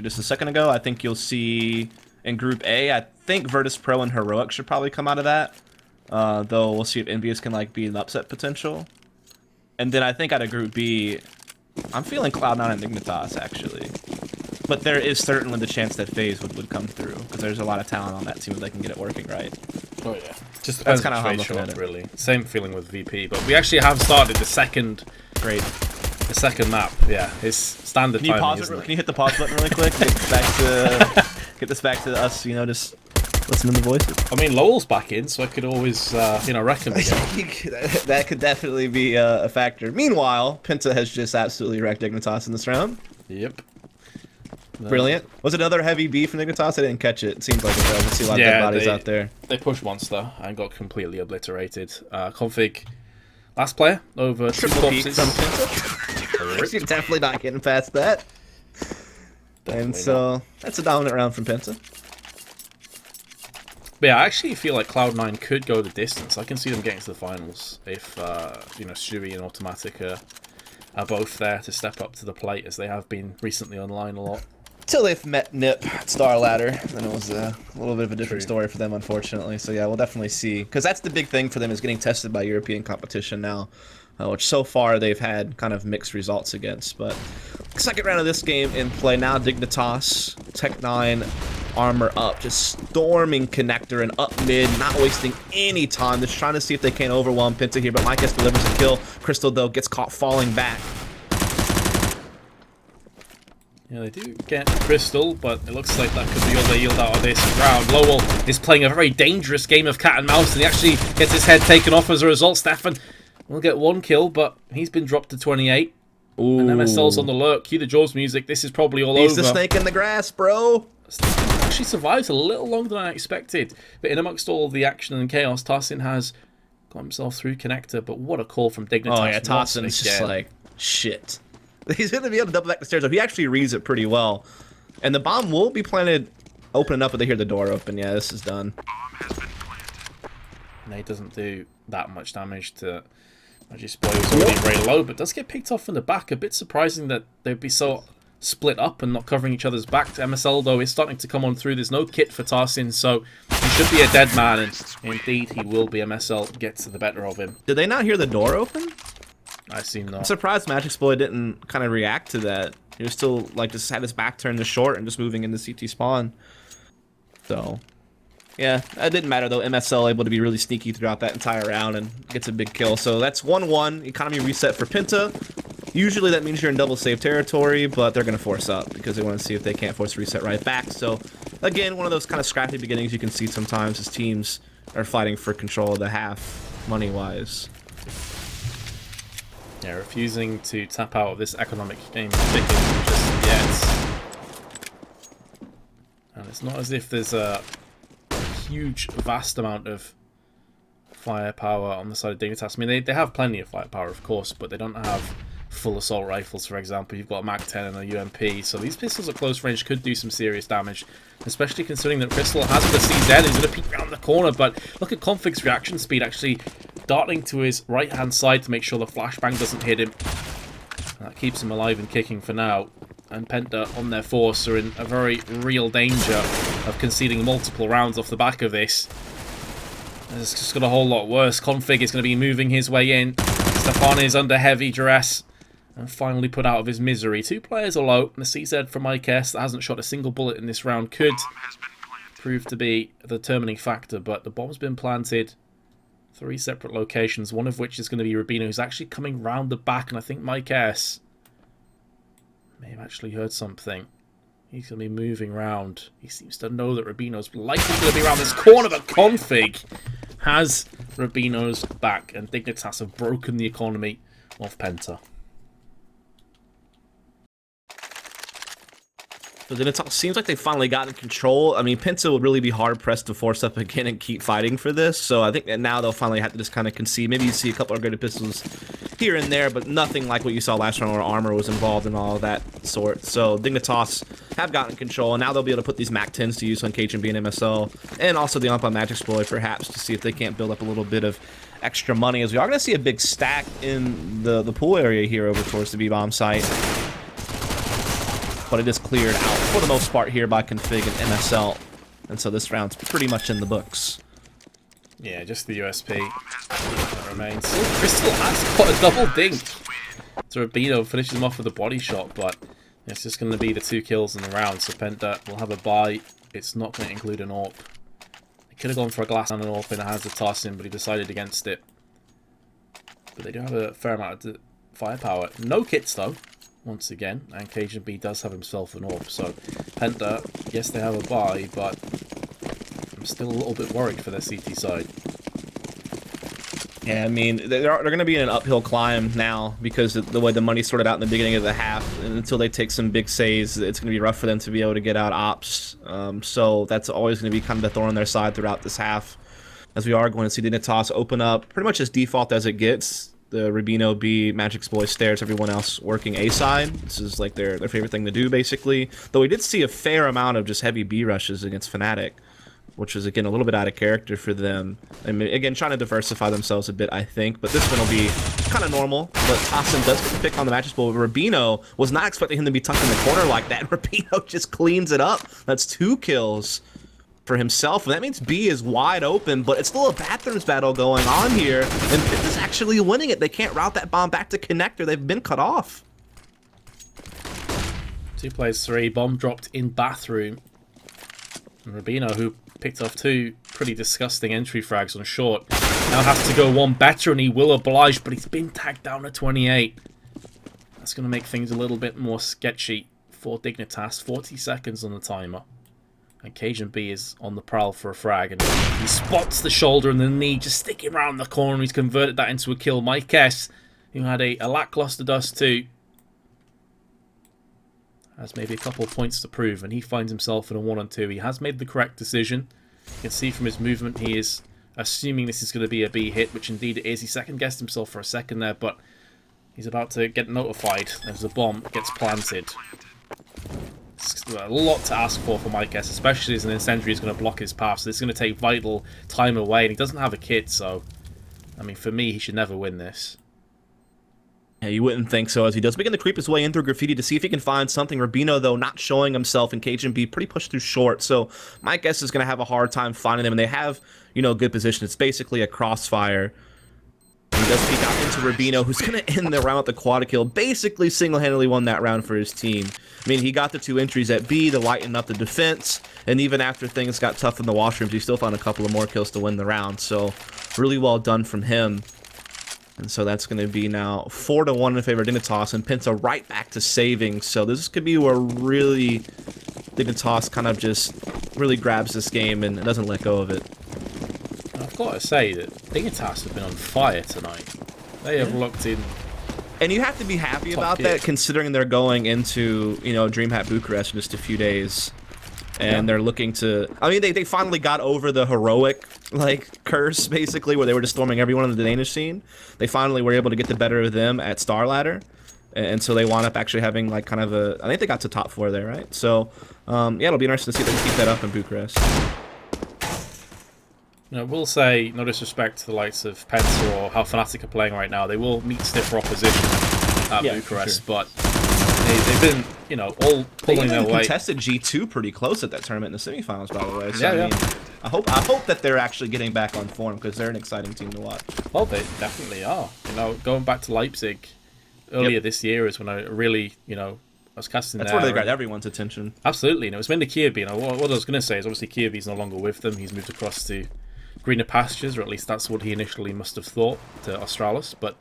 just a second ago. I think you'll see in Group A, I think Virtus Pro and Heroic should probably come out of that. Though we'll see if Envious can like be an upset potential. And then I think out of Group B, I'm feeling Cloud9 and Dignitas actually. But there is certainly the chance that FaZe would come through, because there's a lot of talent on that team if they can get it working right. Oh yeah, just that's kind of how I'm looking at it. Really, same feeling with VP, but we actually have started the second. Great. The second map, yeah, it's standard timing, isn't it? Can you hit the pause button really quick? Get this back to us, you know, just listening to the voices. I mean, Lowell's back in, so I could always, you know, reckon again. That could definitely be a factor. Meanwhile, Penta has just absolutely wrecked Dignitas in this round. Yep. Brilliant. Was it another heavy B from Dignitas? I didn't catch it. It seems like it does. I see a lot of dead bodies out there. They pushed Monster and got completely obliterated. Config, last player, over triple peak from Penta. You're definitely not getting past that. Definitely and so, not. That's a dominant round from Penta. But yeah, I actually feel like Cloud9 could go the distance. I can see them getting to the finals if, you know, Shui and Automatica are both there to step up to the plate, as they have been recently online a lot. Till they've met Nip at Star Ladder, then it was a little bit of a different story for them, unfortunately. So yeah, we'll definitely see, because that's the big thing for them, is getting tested by European competition now, which so far they've had kind of mixed results against. But second round of this game in play now. Dignitas, Tech9, Armor up, just storming connector and up mid, not wasting any time, just trying to see if they can overwhelm Penta here. But Micas delivers a kill. Crystal though gets caught falling back. Yeah, they do get Crystal, but it looks like that could be all they yield out of this round. Lowell is playing a very dangerous game of cat and mouse, and he actually gets his head taken off as a result. Stefan will get one kill, but he's been dropped to 28. Ooh. And MSL's on the lurk. Cue the Jaws music. This is probably all over. He's the snake in the grass, bro. Stefan actually survives a little longer than I expected. But in amongst all the action and chaos, Tarsin has got himself through connector. But what a call from Dignitas. Oh yeah, Tarsin's just like, shit. He's going to be able to double back the stairs. He actually reads it pretty well. And the bomb will be planted opening up, but they hear the door open. Yeah, this is done. And he doesn't do that much damage to Matchday. He's already very low, but does get picked off in the back. A bit surprising that they'd be so split up and not covering each other's back. MSL, though, is starting to come on through. There's no kit for Tarsin, so he should be a dead man. And indeed, he will be. MSL gets the better of him. Did they not hear the door open? I see not. I'm surprised Matchday didn't kind of react to that. He was still like just had his back turned to short and just moving into CT spawn. So, yeah, it didn't matter though. MSL able to be really sneaky throughout that entire round and gets a big kill. So that's 1-1. Economy reset for Penta. Usually that means you're in double save territory, but they're going to force up because they want to see if they can't force a reset right back. So, again, one of those kind of scrappy beginnings you can see sometimes as teams are fighting for control of the half money-wise. Yeah, refusing to tap out of this economic game just yet. And it's not as if there's a huge, vast amount of firepower on the side of Dignitas. I mean, they have plenty of firepower, of course, but they don't have full assault rifles, for example. You've got a MAC-10 and a UMP, so these pistols at close range could do some serious damage, especially considering that Crystal has the CZ. He's going to peek around the corner, but look at Config's reaction speed, actually darting to his right-hand side to make sure the flashbang doesn't hit him. That keeps him alive and kicking for now. And Penta on their force are in a very real danger of conceding multiple rounds off the back of this. It's just got a whole lot worse. Config is going to be moving his way in. Stefan is under heavy duress and finally put out of his misery. 2 players are low. And the CZ from IKS that hasn't shot a single bullet in this round could prove to be the determining factor, but the bomb's been planted 3 separate locations, one of which is going to be Rubino, who's actually coming round the back, and I think Mike S may have actually heard something. He's going to be moving round. He seems to know that Rubino's likely going to be around this corner, but Config has Rubino's back, and Dignitas have broken the economy of Penta. But then it seems like they finally got in control. I mean, Penta would really be hard-pressed to force up again and keep fighting for this. So I think that now they'll finally have to just kind of concede. Maybe you see a couple of graded pistols here and there, but nothing like what you saw last round where Armor was involved in all of that sort. So Dignitas have gotten control, and now they'll be able to put these MAC-10s to use on KHMB and MSL, and also the on Matchday perhaps, to see if they can't build up a little bit of extra money, as we are going to see a big stack in the pool area here over towards the B-bomb site. but it is cleared out for the most part here by Config and MSL. And so this round's pretty much in the books. Yeah, just the USP that remains. Crystal has got a double dink. So Rubino finishes him off with a body shot, but it's just going to be the 2 kills in the round. So Penta will have a buy. It's not going to include an AWP. He could have gone for a glass and an AWP in the hands of Tarsin, but he decided against it. But they do have a fair amount of firepower. No kits though, once again, and Cajun B does have himself an AWP. So Penta, yes, they have a buy, but I'm still a little bit worried for their CT side. Yeah, I mean, they're going to be in an uphill climb now because of the way the money sorted out in the beginning of the half. And until they take some big saves, it's going to be rough for them to be able to get out ops. So that's always going to be kind of the thorn on their side throughout this half. As we are going to see Dignitas open up pretty much as default as it gets. The Rubino B, Magic's Boy Stairs, everyone else working A side. This is like their favorite thing to do, basically. Though we did see a fair amount of just heavy B rushes against Fnatic, which was, again, a little bit out of character for them. I mean, again, trying to diversify themselves a bit, I think. But this one will be kind of normal. But Tassin does get the pick on the Magic's Boy. Rubino was not expecting him to be tucked in the corner like that. Rubino just cleans it up. That's 2 kills for himself, and that means B is wide open, but it's still a bathrooms battle going on here, and Penta's actually winning it. They can't route that bomb back to connector. They've been cut off. 2 plays 3, bomb dropped in bathroom. And Rubino, who picked off 2 pretty disgusting entry frags on short, now has to go 1 better, and he will oblige, but he's been tagged down to 28. That's going to make things a little bit more sketchy for Dignitas. 40 seconds on the timer. And Cajun B is on the prowl for a frag, and he spots the shoulder and the knee just sticking around the corner. He's converted that into a kill. Mike S, who had a lackluster dust too, has maybe a couple of points to prove, and he finds himself in a 1-on-2. He has made the correct decision. You can see from his movement he is assuming this is going to be a B hit, which indeed it is. He second-guessed himself for a second there, but he's about to get notified. There's a bomb that gets planted. It's a lot to ask for Mike S, especially as an incendiary is going to block his path, so it's going to take vital time away, and he doesn't have a kit, so I mean, for me, he should never win this. Yeah, you wouldn't think so, as he does begin to creep his way in through Graffiti to see if he can find something. Rubino, though, not showing himself, and Cajun B pretty pushed through short, so Mike S is going to have a hard time finding them, and they have, you know, good position. It's basically a crossfire. He does peek out into Rubino, who's going to end the round with the quad kill. Basically single-handedly won that round for his team. I mean, he got the 2 entries at B to lighten up the defense, and even after things got tough in the washrooms, he still found a couple of more kills to win the round. So, really well done from him. And so that's going to be now 4-1 in favor of Dignitas, and Penta right back to saving. So this could be where really Dignitas kind of just really grabs this game and doesn't let go of it. I've got to say that Dignitas have been on fire tonight. They have looked in. And you have to be happy about that, considering they're going into, you know, DreamHack Bucharest in just a few days. And they're looking to... I mean, they finally got over the heroic, like, curse, basically, where they were just storming everyone on the Danish scene. They finally were able to get the better of them at Star Ladder. And so they wound up actually having, like, kind of a... I think they got to top 4 there, right? So, yeah, it'll be interesting to see if they can keep that up in Bucharest. I will say, no disrespect to the likes of Penta or how Fnatic are playing right now, they will meet stiffer opposition at Bucharest, but they've been, you know, all pulling their weight. They contested G2 pretty close at that tournament in the semifinals, by the way. So, I mean, I hope that they're actually getting back on form, because they're an exciting team to watch. Well, they definitely are. You know, going back to Leipzig earlier this year is when I really, you know, I was casting That's where they grabbed everyone's attention. Absolutely. And it was when the Kirby, you know, what I was going to say is obviously Kirby's no longer with them. He's moved across to greener pastures, or at least that's what he initially must have thought, to Australis, but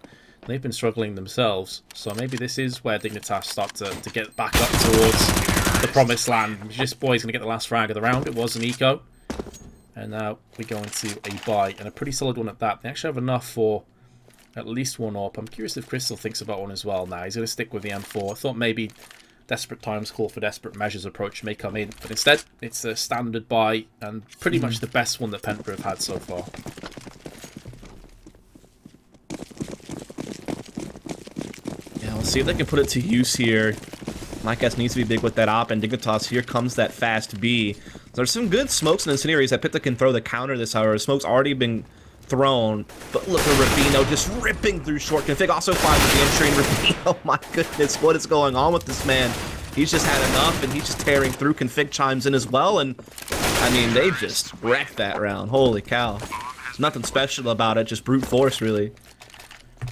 they've been struggling themselves, so maybe this is where Dignitas start to get back up towards the promised land. This boy's going to get the last frag of the round. It was an eco, and now we go into a buy, and a pretty solid one at that. They actually have enough for at least 1 AWP. I'm curious if Crystal thinks about one as well now. He's going to stick with the M4. I thought maybe desperate times call for desperate measures approach may come in, but instead it's a standard buy and pretty much the best one that Penta have had so far. Yeah, we'll see if they can put it to use here. Mike S needs to be big with that op, and Dignitas, here comes that fast B. There's some good smokes and incendiaries that Penta can throw the counter this hour. Smoke's already been thrown, but look at Rubino just ripping through short. Config also finds the entry, and Rubino, my goodness, what is going on with this man? he's just had enough, and he's just tearing through. Config chimes in as well, and I mean, they just wrecked that round. Holy cow. Nothing special about it, just brute force, really.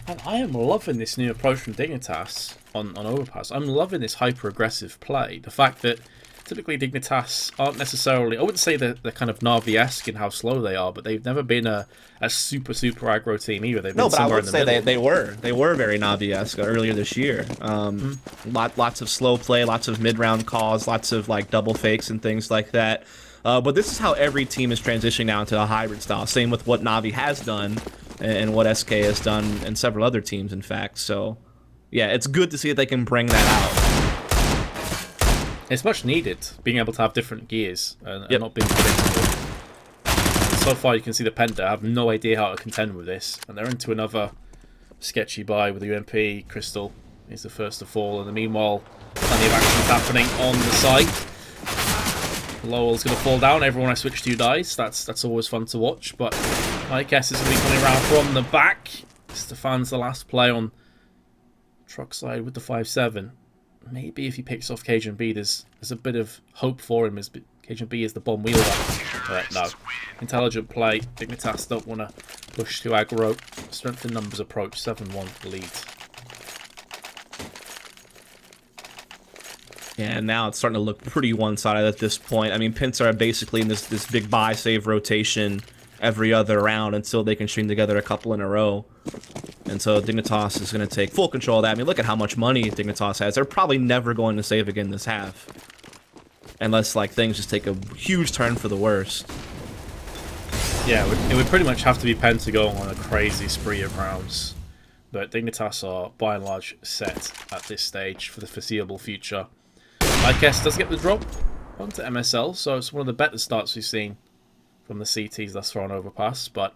And I am loving this new approach from Dignitas on Overpass. I'm loving this hyper-aggressive play. The fact that typically Dignitas aren't necessarily... I wouldn't say they're kind of Na'Vi-esque in how slow they are, but they've never been a super aggro team either. They've been somewhere in the middle. They were very Na'Vi-esque earlier this year. Lots of slow play, lots of mid-round calls, lots of like double fakes and things like that. But this is how every team is transitioning now into a hybrid style. Same with what Na'Vi has done and what SK has done, and several other teams, in fact. So, yeah, it's good to see that they can bring that out. It's much needed, being able to have different gears and not being predictable. So far, you can see the Penta have no idea how to contend with this, and they're into another sketchy buy with the UMP. Crystal is the first to fall, and meanwhile, plenty of actions happening on the site. Lowell's going to fall down. Everyone I switch to dies. That's always fun to watch. But my guess is going to be coming around from the back. Stefan's the last play on truck side with the 5-7. Maybe if he picks off Cajun B, there's a bit of hope for him, as Cajun B is the bomb wielder. No. Intelligent play. Dignitas don't want to push too aggro. Strength in numbers approach. 7-1 lead. Yeah, and now it's starting to look pretty one-sided at this point. I mean, Penta are basically in this big buy-save rotation every other round until they can string together a couple in a row. And so Dignitas is going to take full control of that. I mean, look at how much money Dignitas has. They're probably never going to save again this half. Unless, like, things just take a huge turn for the worst. Yeah, it would pretty much have to be Penta going on a crazy spree of rounds. But Dignitas are, by and large, set at this stage for the foreseeable future. IKS does get the drop onto MSL, so it's one of the better starts we've seen from the CTs thus far on Overpass, but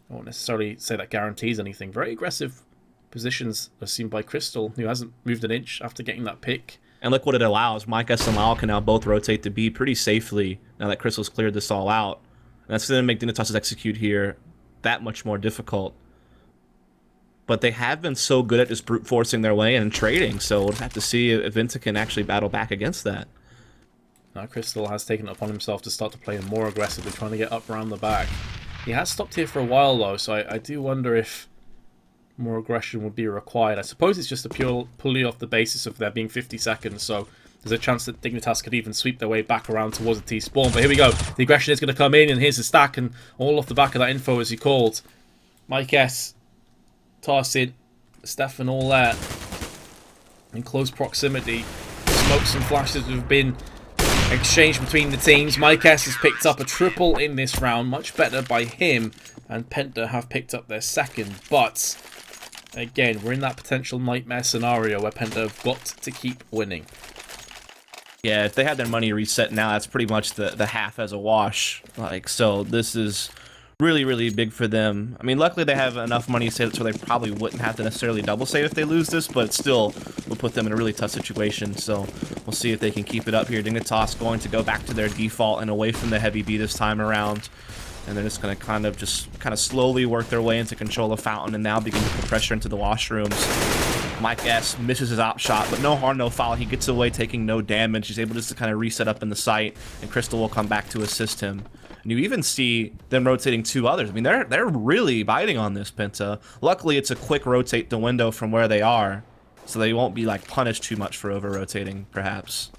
I won't necessarily say that guarantees anything. Very aggressive positions are seen by Crystal, who hasn't moved an inch after getting that pick. And look what it allows. Micas and Lau can now both rotate to B pretty safely now that Crystal's cleared this all out. And that's going to make Dignitas' execute here that much more difficult. But they have been so good at just brute forcing their way and trading, so we'll have to see if Vinta can actually battle back against that. Now Crystal has taken it upon himself to start to play more aggressively, trying to get up around the back. He has stopped here for a while though, so I do wonder if more aggression would be required. I suppose it's just a purely off the basis of there being 50 seconds, so there's a chance that Dignitas could even sweep their way back around towards the T-spawn. But here we go. The aggression is going to come in, and here's the stack, and all off the back of that info as he called. Mike S. Tarsin, Stefan, all there in close proximity. Smokes and flashes have been exchanged between the teams. Mike S has picked up a triple in this round, much better by him, and Penta have picked up their second. But again, we're in that potential nightmare scenario where Penta have got to keep winning. Yeah, if they had their money reset now, that's pretty much the half as a wash. Like, so this is really, really big for them. I mean, luckily they have enough money saved so they probably wouldn't have to necessarily double save if they lose this, but it still will put them in a really tough situation. So we'll see if they can keep it up here. Dignitas going to go back to their default and away from the heavy B this time around. And they're just going to kind of slowly work their way into control of Fountain and now begin to put pressure into the washrooms. Mike S misses his op shot, but no harm, no foul. He gets away taking no damage. He's able just to kind of reset up in the site, and Crystal will come back to assist him. And you even see them rotating two others. I mean, they're really biting on this, Penta. Luckily, it's a quick rotate the window from where they are, so they won't be like punished too much for over-rotating, perhaps.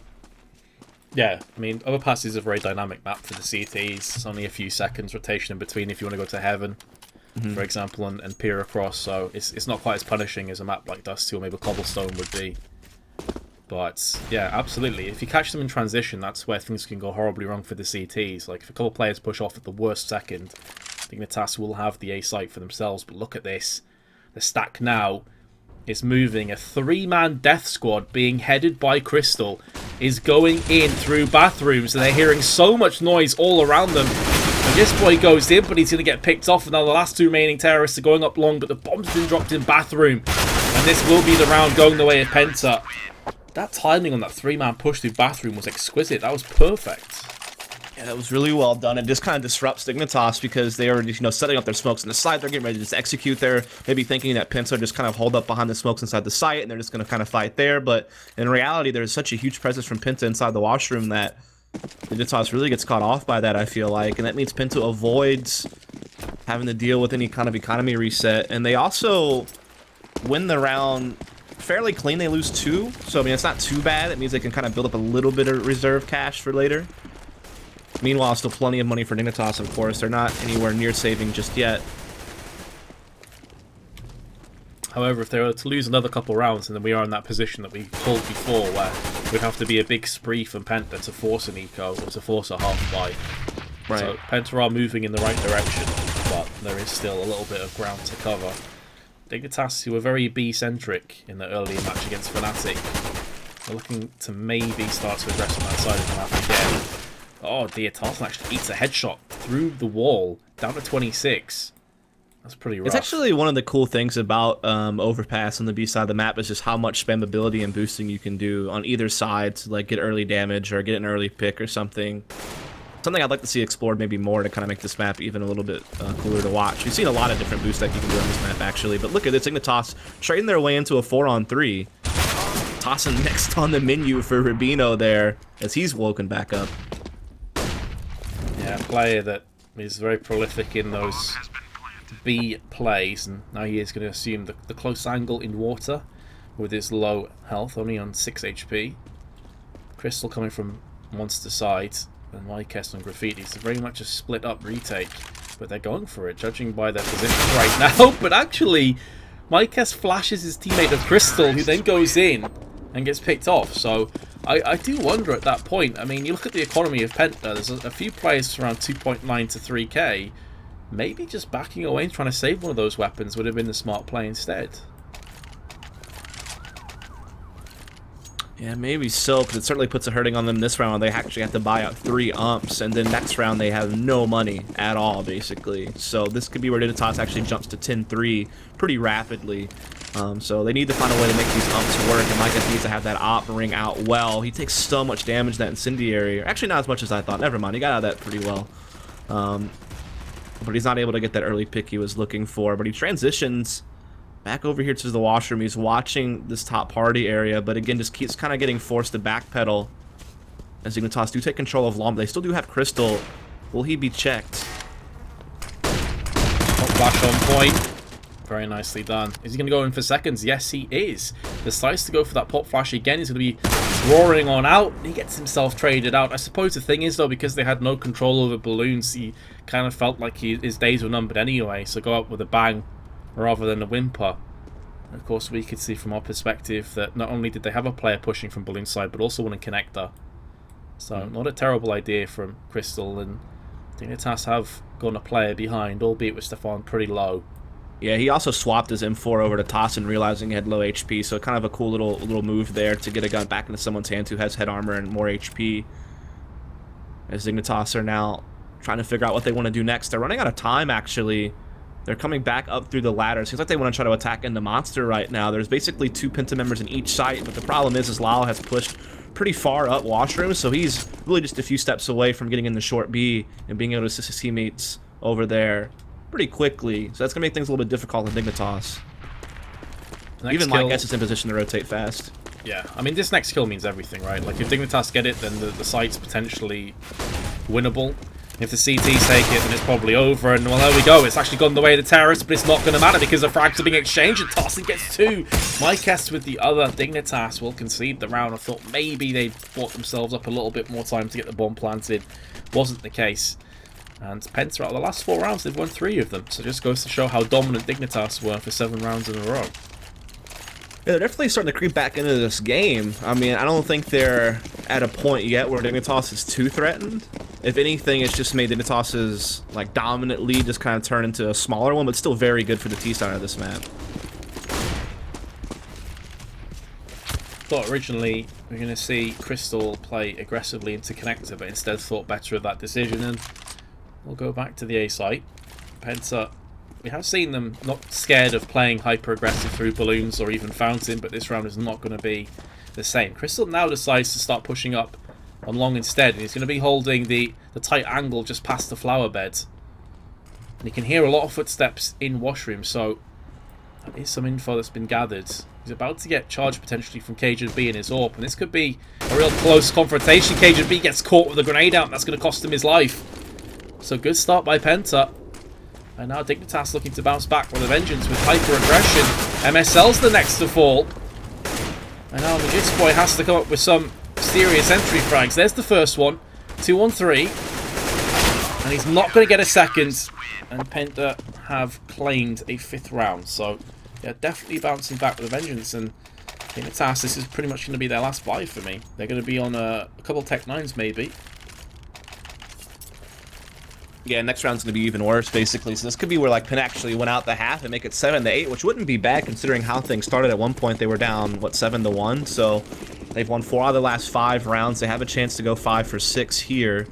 Yeah, I mean, Overpass is a very dynamic map for the CTs. It's only a few seconds rotation in between if you want to go to Heaven, for example, and peer across. So it's not quite as punishing as a map like Dusty or maybe Cobblestone would be. But yeah, absolutely. If you catch them in transition, that's where things can go horribly wrong for the CTs. Like if a couple players push off at the worst second, Dignitas will have the A site for themselves. But look at this. The stack now is moving. A three-man death squad being headed by Crystal is going in through bathrooms, and they're hearing so much noise all around them. And this boy goes in, but he's going to get picked off. And now the last two remaining terrorists are going up long, but the bomb's been dropped in bathroom. And this will be the round going the way of Penta. That timing on that three-man push through bathroom was exquisite. That was perfect. Yeah, that was really well done. It just kind of disrupts Dignitas because they already, setting up their smokes in the site. They're getting ready to just execute there, maybe thinking that Penta just kind of hold up behind the smokes inside the site, and they're just going to kind of fight there. But in reality, there's such a huge presence from Penta inside the washroom that Dignitas really gets caught off by that, I feel like. And that means Penta avoids having to deal with any kind of economy reset. And they also win the round fairly clean. They lose 2, so I mean, it's not too bad. It means they can kind of build up a little bit of reserve cash for later. Meanwhile, still plenty of money for Dignitas, of course. They're not anywhere near saving just yet. However, if they were to lose another couple rounds, and then we are in that position that we called before, where we'd have to be a big spree from Penta to force an eco, or to force a half-buy. Right. So Penta are moving in the right direction, but there is still a little bit of ground to cover. Dignitas, who were very B-centric in the early match against Fnatic, are looking to maybe start to address on that side of the map again. Oh dear, Tartan actually eats a headshot through the wall, down to 26. That's pretty rough. It's actually one of the cool things about Overpass on the B side of the map is just how much spammability and boosting you can do on either side to like get early damage or get an early pick or something. Something I'd like to see explored maybe more to kind of make this map even a little bit cooler to watch. We've seen a lot of different boosts that you can do on this map actually, but look at this, Dignitas trading their way into a 4-on-3. Tossing next on the menu for Rubino there as he's woken back up. Yeah, a player that is very prolific in those B plays, and now he is going to assume the close angle in water with his low health, only on 6 HP. Crystal coming from monster side, and Mycast on Graffiti. It's very much a split up retake, but they're going for it, judging by their position right now. But actually, Mycast flashes his teammate of Crystal, who then goes in and gets picked off. So I do wonder at that point. I mean, you look at the economy of Penta, there's a few players around 2.9 to 3k. Maybe just backing away and trying to save one of those weapons would have been the smart play instead. Yeah, maybe so, because it certainly puts a hurting on them this round. They actually have to buy out 3 umps, and then next round they have no money at all, basically. So this could be where Dignitas actually jumps to 10-3 pretty rapidly. So they need to find a way to make these umps work, and Micah needs to have that op ring out well. He takes so much damage, that incendiary. Actually, not as much as I thought. Never mind, he got out of that pretty well. But he's not able to get that early pick he was looking for. But he transitions back over here to the washroom. He's watching this top party area, but again, just keeps kind of getting forced to backpedal. As Dignitas do take control of Lom. They still do have Crystal. Will he be checked? Flash on point. Very nicely done. Is he going to go in for seconds? Yes, he is. Decides to go for that pop flash again. He's going to be roaring on out. He gets himself traded out. I suppose the thing is, though, because they had no control over balloons, he kind of felt like his days were numbered anyway. So go out with a bang rather than a whimper. And of course, we could see from our perspective that not only did they have a player pushing from balloon side, but also one in connector. So not a terrible idea from Crystal, and Dignitas have gone a player behind, albeit with Stefan pretty low. Yeah, he also swapped his M4 over to Tossin, realizing he had low HP, so kind of a cool little move there to get a gun back into someone's hands who has head armor and more HP. As Dignitas are now trying to figure out what they want to do next. They're running out of time, actually. They're coming back up through the ladder. Seems like they want to try to attack into Monster right now. There's basically 2 Penta members in each site, but the problem is Lyle has pushed pretty far up Washroom, so he's really just a few steps away from getting in the short B and being able to assist his teammates over there pretty quickly. So that's going to make things a little bit difficult in Dignitas. Even Mike gets is in position to rotate fast. Yeah, I mean, this next kill means everything, right? Like, if Dignitas get it, then the site's potentially winnable. If the CTs take it, then it's probably over. And, well, there we go. It's actually gone the way of the terrorists, but it's not going to matter because the frags are being exchanged, and Tossin gets 2. Mycast with the other. Dignitas will concede the round. I thought maybe they bought themselves up a little bit more time to get the bomb planted. Wasn't the case. And Penta, out of the last 4 rounds, they've won 3 of them. So it just goes to show how dominant Dignitas were for 7 rounds in a row. Yeah, they're definitely starting to creep back into this game. I mean, I don't think they're at a point yet where Dignitas is too threatened. If anything, it's just made Dignitas's like dominant lead just kind of turn into a smaller one, but still very good for the T side of this map. Thought originally we were going to see Crystal play aggressively into connector, but instead thought better of that decision, and we'll go back to the A site. Penta, we have seen them not scared of playing hyper-aggressive through balloons or even fountain, but this round is not going to be the same. Crystal now decides to start pushing up on long instead. And he's going to be holding the tight angle just past the flower bed. And you can hear a lot of footsteps in washroom, so that is some info that's been gathered. He's about to get charged potentially from KJB in his AWP, and this could be a real close confrontation. KJB gets caught with a grenade out, and that's going to cost him his life. So good start by Penta. And now Dignitas looking to bounce back with a vengeance with hyper-aggression. MSL's the next to fall. And now Magic's boy has to come up with some serious entry frags. There's the first one. 2 on 3. And he's not going to get a second. And Penta have claimed a 5th round. So, yeah, definitely bouncing back with a vengeance. And Dignitas, this is pretty much going to be their last buy for me. They're going to be on a couple Tech 9s maybe. Yeah, next round's going to be even worse, basically. So this could be where, like, Penn actually went out the half and make it 7-8, which wouldn't be bad considering how things started. At one point, they were down, what, 7-1? So they've won 4 out of the last 5 rounds. They have a chance to go 5 for 6 here.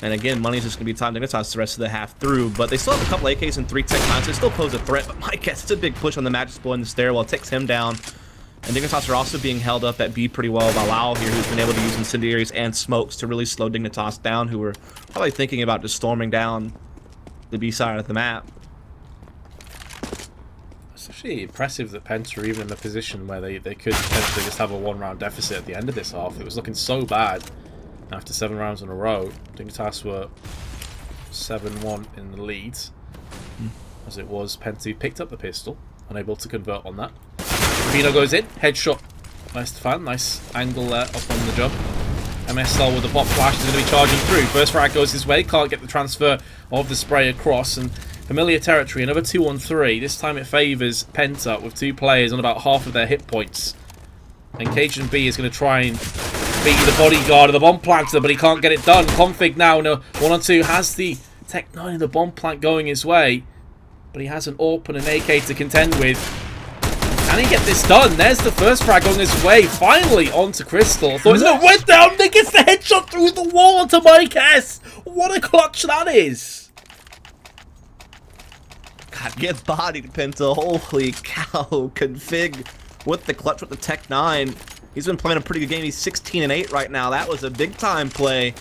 And again, money's just going to be time to Dignitas the rest of the half through. But they still have a couple AKs and 3 Tech 9s. So they still pose a threat. But my guess, it's a big push on the Magic's boy in the stairwell. It takes him down. And Dignitas are also being held up at B pretty well by Lau here, who's been able to use incendiaries and smokes to really slow Dignitas down, who were probably thinking about just storming down the B side of the map. It's actually impressive that Penta are even in the position where they could potentially just have a 1-round deficit at the end of this half. It was looking so bad after 7 rounds in a row. Dignitas were 7-1 in the lead, as it was Penta who picked up the pistol, unable to convert on that. Vino goes in, headshot. Nice to fan, nice angle there up on the jump. MSL with the pop flash is going to be charging through. First frag goes his way, can't get the transfer of the spray across, and familiar territory, another 2 on 3. This time it favours Penta with 2 players on about half of their hit points. And KJB is going to try and be the bodyguard of the bomb planter, but he can't get it done. Config now, no, 1 on 2, has the Tech 9 and the bomb plant going his way, but he has an AWP and an AK to contend with. Can he get this done? There's the first frag on his way. Finally onto Crystal. Thought he's going to went down. He gets the headshot through the wall onto Mike S. What a clutch that is. God, get bodied, Penta. Holy cow. Config with the clutch with the Tech 9. He's been playing a pretty good game. He's 16-8 right now. That was a big-time play.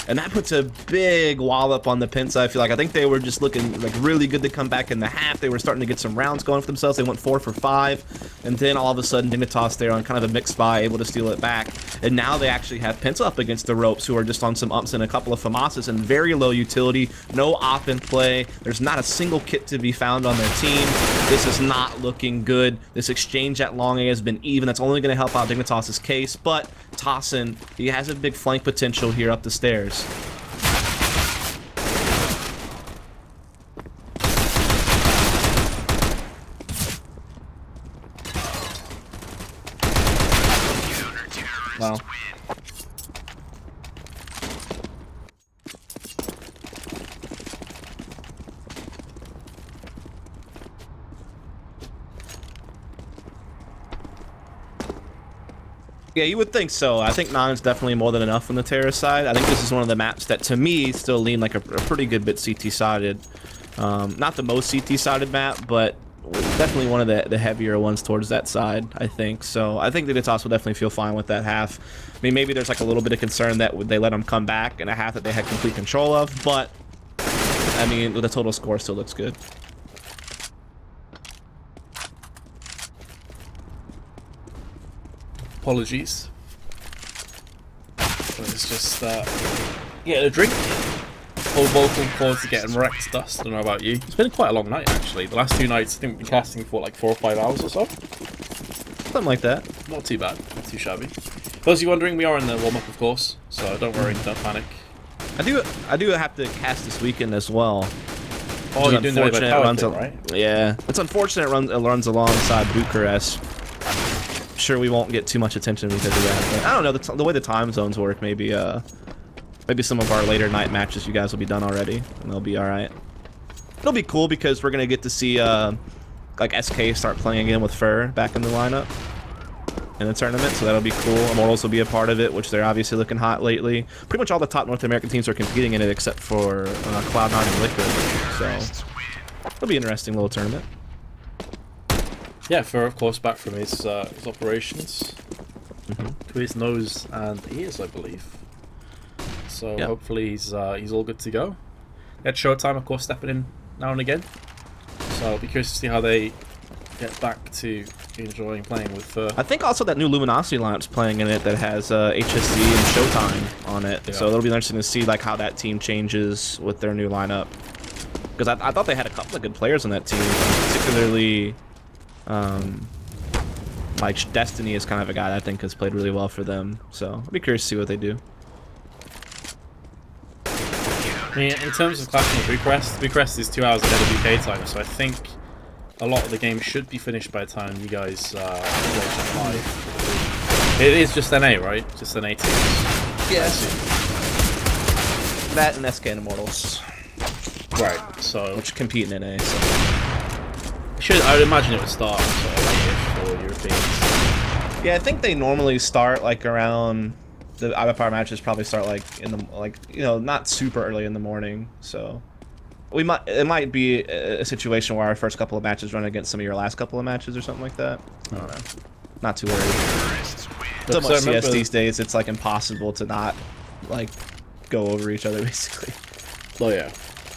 And that puts a big wallop on the Penta. I feel like I think they were just looking like really good to come back in the half. They were starting to get some rounds going for themselves. They went 4 for 5, and then all of a sudden Dignitas there on kind of a mixed buy, able to steal it back. And now they actually have Penta up against the ropes, who are just on some ups and a couple of FAMASas and very low utility. No op in play. There's not a single kit to be found on their team. This is not looking good. This exchange at long A has been even. That's only going to help out Dignitas' case, but Tossin, he has a big flank potential here up the stairs. Wow. Yeah, you would think so. I think 9 is definitely more than enough on the terrorist side. I think this is one of the maps that, to me, still lean like a pretty good bit CT-sided. Not the most CT-sided map, but definitely one of the heavier ones towards that side, I think. So I think the Dignitas will definitely feel fine with that half. I mean, maybe there's like a little bit of concern that they let them come back in a half that they had complete control of, but I mean, the total score still looks good. Apologies. It's just getting a drink. Whole vocal cords are getting wrecked dust. I don't know about you. It's been quite a long night actually. The last 2 nights I think we've been casting for like 4 or 5 hours or so. Something like that. Not too bad. Not too shabby. For those of you wondering, we are in the warm-up of course, so don't worry, don't panic. I do have to cast this weekend as well. Oh, you're doing the power thing, right? Yeah. It's unfortunate it runs alongside Bucharest. Sure, we won't get too much attention because of that, but I don't know, the way the time zones work, maybe some of our later night matches you guys will be done already and they'll be all right. It'll be cool because we're gonna get to see like SK start playing again with Fur back in the lineup in the tournament, so that'll be cool. Immortals will be a part of it, which they're obviously looking hot lately. Pretty much all the top North American teams are competing in it except for Cloud9 and Liquid, so it'll be an interesting little tournament. Yeah, Fur, of course, back from his operations. to his nose and ears, I believe. So Yep. hopefully he's all good to go. At Showtime, of course, stepping in now and again. So I'll be curious to see how they get back to enjoying playing with. I think also that new Luminosity lineup's playing in it that has HSD and Showtime on it. Yeah. So it'll be interesting to see like how that team changes with their new lineup. Because I thought they had a couple of good players on that team, particularly like Destiny is kind of a guy that I think has played really well for them. So I'll be curious to see what they do. I mean, in terms of clashing with Bucharest is 2 hours ahead of UK time, so I think a lot of the game should be finished by the time you guys watch it live. It is just NA, right? Just NA teams. Yes. That and SK and Immortals, Right. So which compete in NA. So. I would imagine it would start sort of late-ish for Europeans. Yeah, I think they normally start like around the Overpass matches. probably start like in the not super early in the morning. So it might be a situation where our first couple of matches run against some of your last couple of matches or something like that. I don't know. Not too early. So much CS these days, it's like impossible to not like go over each other basically. Oh yeah.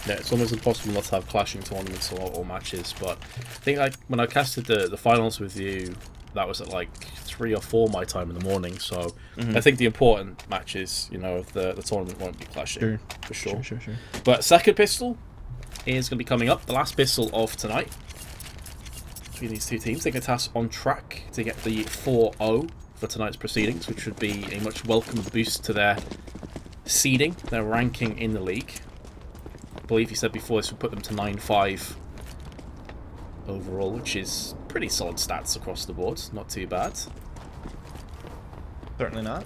Yeah, it's almost impossible not to have clashing tournaments or matches, but I think like when I casted the finals with you, that was at like 3 or 4 my time in the morning, so I think the important matches, of the tournament won't be clashing, for sure. Sure. But second pistol is going to be coming up, the last pistol of tonight, between these two teams. Dignitas on track to get the 4-0 for tonight's proceedings, which would be a much welcome boost to their seeding, their ranking in the league. I believe you said before this would put them to 9-5 overall, which is pretty solid stats across the board. Not too bad. Certainly not.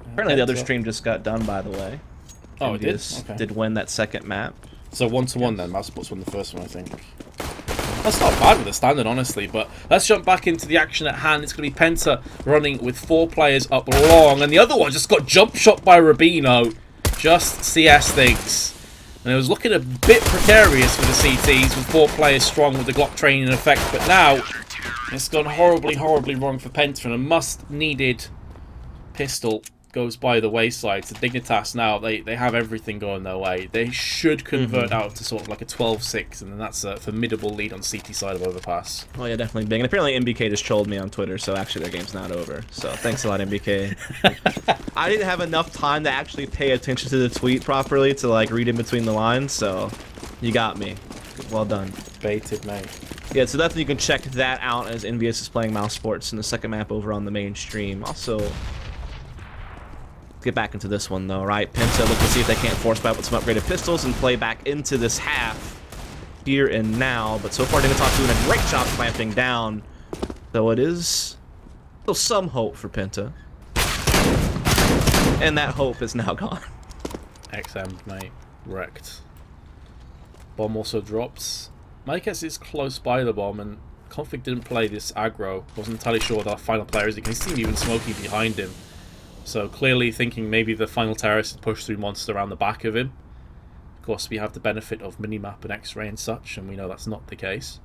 Apparently the other stream just got done, by the way. Oh, it did? Okay. Did win that second map. So 1-1 then. Mousebots won the first one, I think. That's not bad with the standard, honestly, but let's jump back into the action at hand. It's going to be Penta running with 4 players up long, and the other one just got jump shot by Rubino. Just CS things. And it was looking a bit precarious for the CTs with 4 players strong with the Glock training in effect, but now it's gone horribly, horribly wrong for Penta, and a much-needed pistol goes by the wayside. So Dignitas now, they have everything going their way. They should convert out to sort of like a 12-6, and then that's a formidable lead on CT side of Overpass. Oh yeah, definitely big. And apparently MBK just trolled me on Twitter, so actually their game's not over. So thanks a lot, MBK. I didn't have enough time to actually pay attention to the tweet properly to like read in between the lines, so you got me. Well done. Baited, mate. Yeah, so definitely you can check that out as Envious is playing Mouse Sports in the second map over on the main stream. Also, get back into this one though, right? Penta look to see if they can't force back with some upgraded pistols and play back into this half here and now. But so far, Dignitas doing a great job clamping down, though it is still some hope for Penta. And that hope is now gone. XM, mate. Wrecked. Bomb also drops. My guess is close by the bomb, and Config didn't play this aggro. Wasn't entirely sure what the final player is. You can see him even smoking behind him. So clearly thinking maybe the final terrorist had pushed through monster around the back of him. Of course, we have the benefit of minimap and X-ray and such, and we know that's not the case.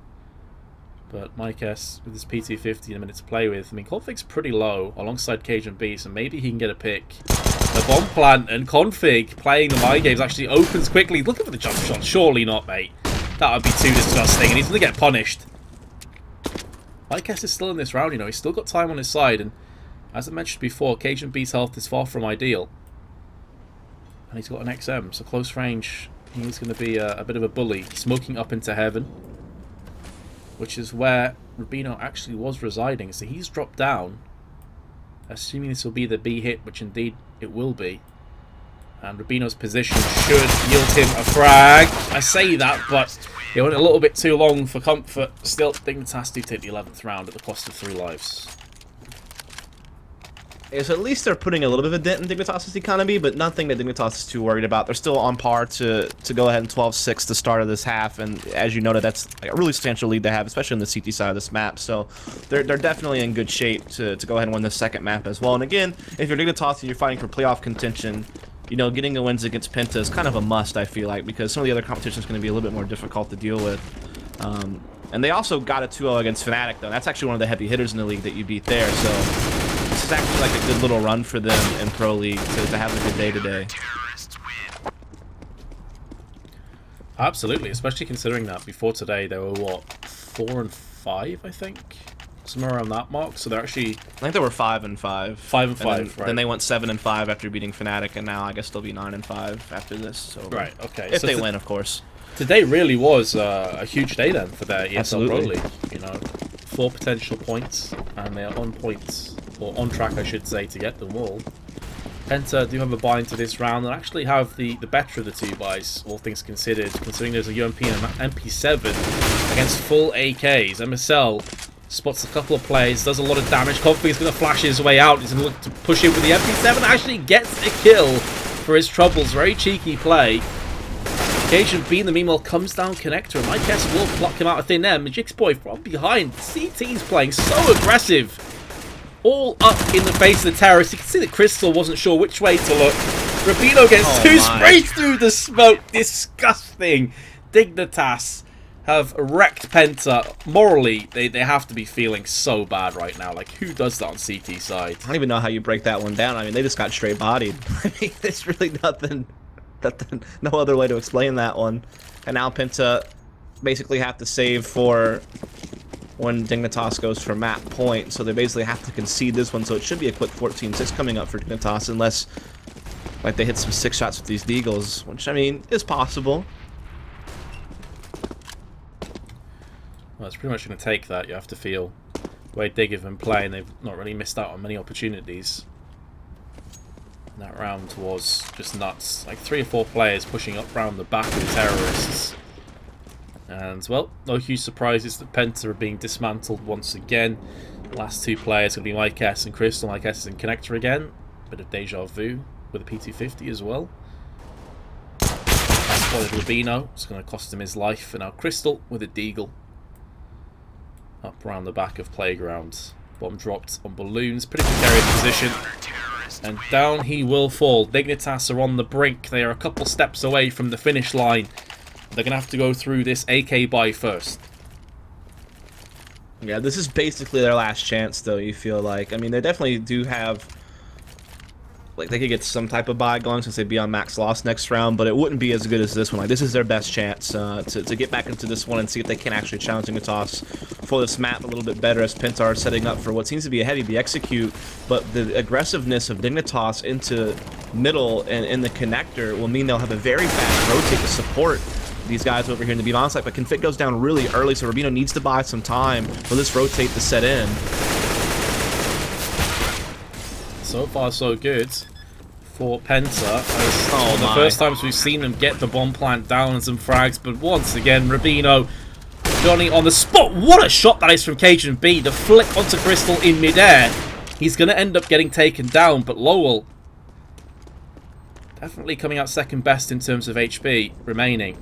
But my guess, with his P250 and a minute to play with, I mean, Config's pretty low alongside Cajun B, so maybe he can get a pick. The bomb plant and Config playing the mind games actually opens quickly. Looking for the jump shot. Surely not, mate. That would be too disgusting, and he's going to get punished. My guess is still in this round, he's still got time on his side, and as I mentioned before, Cajun B's health is far from ideal. And he's got an XM, so close range, he's going to be a bit of a bully. Smoking up into heaven, which is where Rubino actually was residing. So he's dropped down, assuming this will be the B hit, which indeed it will be. And Rubino's position should yield him a frag. I say that, but it went a little bit too long for comfort. Still, Dignitas do take the 11th round at the cost of 3 lives. Yeah, so at least they're putting a little bit of a dent in Dignitas' economy, but nothing that Dignitas is too worried about. They're still on par to go ahead and 12-6 the start of this half, and as you noted, that's a really substantial lead to have, especially on the CT side of this map. So they're definitely in good shape to go ahead and win the second map as well. And again, if you're Dignitas and you're fighting for playoff contention, getting the wins against Penta is kind of a must, I feel like, because some of the other competition is going to be a little bit more difficult to deal with. And they also got a 2-0 against Fnatic, though. That's actually one of the heavy hitters in the league that you beat there. So this is actually like a good little run for them in Pro League to have a good day today. Absolutely, especially considering that before today they were, what, 4 and 5, I think? Somewhere around that mark. So they're actually... I think they were 5 and 5. 5 and 5, right. Then they went 7 and 5 after beating Fnatic, and now I guess they'll be 9 and 5 after this. So right, okay. If they win, of course. Today really was a huge day then for their ESL Pro Absolutely. League. You know, 4 potential points, and they are on points, or on track, I should say, to get them all. Penta do have a buy into this round and actually have the better of the two buys, all things considered, considering there's a UMP and an MP7 against full AKs. MSL spots a couple of players, does a lot of damage. Config's going to flash his way out. He's going to look to push in with the MP7. Actually gets a kill for his troubles. Very cheeky play. Cajun B in the meanwhile comes down connector, and I guess will pluck him out of thin air. Magic's boy from behind. CT's playing so aggressive. All up in the face of the terrorists. You can see that Crystal wasn't sure which way to look. Rubino gets 2 sprays through the smoke. Disgusting. Dignitas have wrecked Penta. Morally, they have to be feeling so bad right now. Like, who does that on CT side? I don't even know how you break that one down. I mean, they just got straight bodied. I mean, there's really nothing, no other way to explain that one. And now Penta basically have to save for when Dignitas goes for map point, so they basically have to concede this one, so it should be a quick 14-6 coming up for Dignitas, unless like they hit some 6 shots with these deagles, which, I mean, is possible. Well, it's pretty much going to take that, you have to feel. The way Dig have been playing, they've not really missed out on many opportunities. That round was just nuts. Like 3 or 4 players pushing up round the back of the terrorists. And, well, no huge surprises that Penta are being dismantled once again. The last 2 players going to be Mike S and Crystal. Mike S is in connector again. Bit of deja vu with a P250 as well. Spotted Rubino. It's going to cost him his life. And now Crystal with a deagle. Up around the back of Playground. Bomb dropped on balloons. Pretty precarious position. And down he will fall. Dignitas are on the brink. They are a couple steps away from the finish line. They're going to have to go through this AK buy first. Yeah, this is basically their last chance, though, you feel like. I mean, they definitely do have... Like, they could get some type of buy going since they'd be on max loss next round, but it wouldn't be as good as this one. Like, this is their best chance to get back into this one and see if they can actually challenge Dignitas for this map a little bit better, as Penta are setting up for what seems to be a heavy B execute, but the aggressiveness of Dignitas into middle and in the connector will mean they'll have a very fast rotate to support these guys over here in the B bomb site, but Config goes down really early, so Rubino needs to buy some time for this rotate to set in. So far, so good for Penta. As the first times we've seen them get the bomb plant down and some frags, but once again, Rubino, Johnny on the spot. What a shot that is from Cajun B. The flick onto Crystal in midair. He's going to end up getting taken down, but Lowell definitely coming out second best in terms of HP remaining.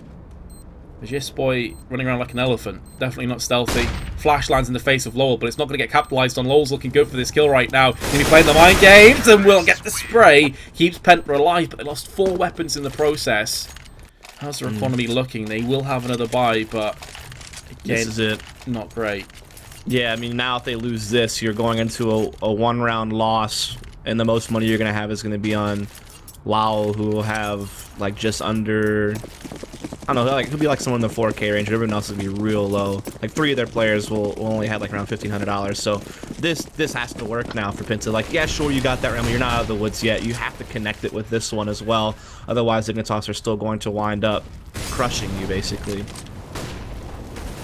Magis boy running around like an elephant. Definitely not stealthy. Flash lands in the face of Lowell, but it's not going to get capitalized on. Lowell's looking good for this kill right now. He's going to be playing the mind games and will get the spray. Keeps Penta alive, but they lost 4 weapons in the process. How's their economy looking? They will have another buy, but again, This is it. Not great. Yeah, I mean, now if they lose this, you're going into a 1-round loss, and the most money you're going to have is going to be on Lowell, who will have, like, just under... I don't know, like, it'll be like someone in the 4K range. Everyone else will be real low. Like, 3 of their players will only have like around $1,500. So this has to work now for Penta. Like, yeah, sure, you got that round, but you're not out of the woods yet. You have to connect it with this one as well. Otherwise, Dignitas are still going to wind up crushing you, basically.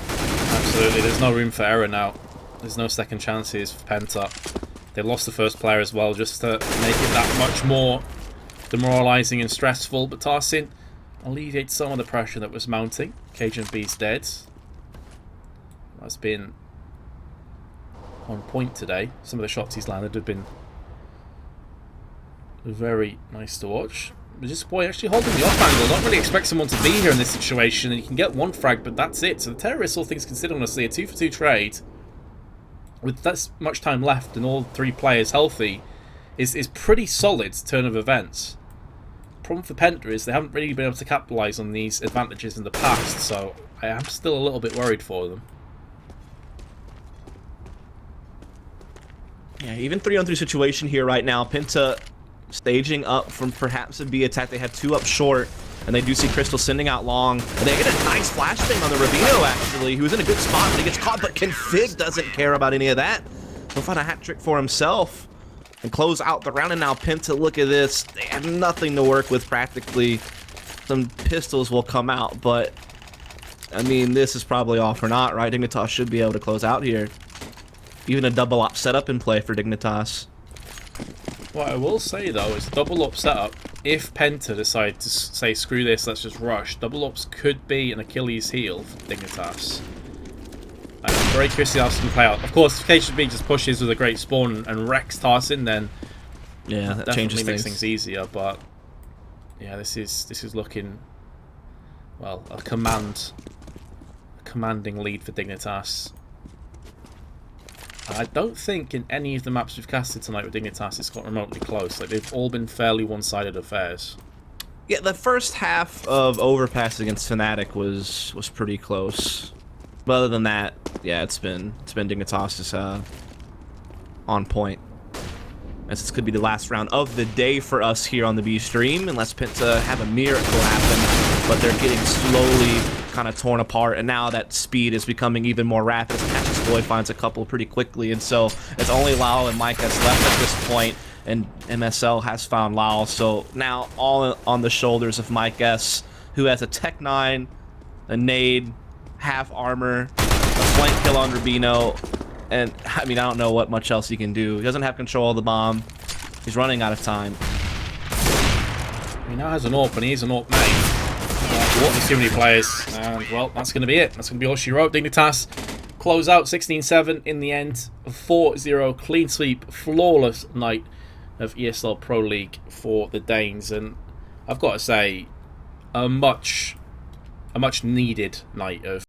Absolutely, there's no room for error now. There's no second chances for Penta. They lost the first player as well, just to make it that much more demoralizing and stressful. But Tarsin alleviate some of the pressure that was mounting. Cajun B's dead. That's been on point today. Some of the shots he's landed have been very nice to watch. But just boy actually holding the off angle. Don't really expect someone to be here in this situation, and you can get 1 frag, but that's it. So the terrorists, all things considered, honestly, a 2-for-2 trade with that much time left and all 3 players healthy is pretty solid turn of events. problem for Penta is they haven't really been able to capitalise on these advantages in the past, so I am still a little bit worried for them. Yeah, even 3-on-3 situation here right now. Penta staging up from perhaps a B attack. They have 2 up short, and they do see Crystal sending out long. And they get a nice flashbang on the Rubino, actually, who's in a good spot, but he gets caught, but Config doesn't care about any of that. He'll find a hat trick for himself and close out the round. And now Penta, look at this. They have nothing to work with practically. Some pistols will come out, but I mean, this is probably all for naught, right? Dignitas should be able to close out here. Even a double op setup in play for Dignitas. What I will say though is double up setup. If Penta decide to say screw this, let's just rush, double ups could be an Achilles heel for Dignitas. I'm very curious to see how this can play out. Of course, if KHB just pushes with a great spawn and wrecks Tarsin, then yeah, that definitely changes makes things easier. But yeah, this is looking, well, a commanding lead for Dignitas. I don't think in any of the maps we've casted tonight with Dignitas it's got remotely close. Like, they've all been fairly one-sided affairs. Yeah, the first half of Overpass against Fnatic was pretty close. But other than that, yeah, it's been Dignitas on point. As this could be the last round of the day for us here on the B stream, unless Penta have a miracle happen. But they're getting slowly kind of torn apart, and now that speed is becoming even more rapid. Patches Boy finds a couple pretty quickly, and so it's only Lau and Mike that's left at this point, and MSL has found Lau. So now all on the shoulders of Mike S, who has a Tech 9, a nade, half armor, a flank kill on Rubino, and I mean, I don't know what much else he can do. He doesn't have control of the bomb. He's running out of time. He now has an AWP, and he's an AWP main. There's too many players, and well, that's going to be it. That's going to be all she wrote. Dignitas close out 16-7 in the end. 4-0 clean sweep, flawless night of ESL Pro League for the Danes, and I've got to say, a much needed night of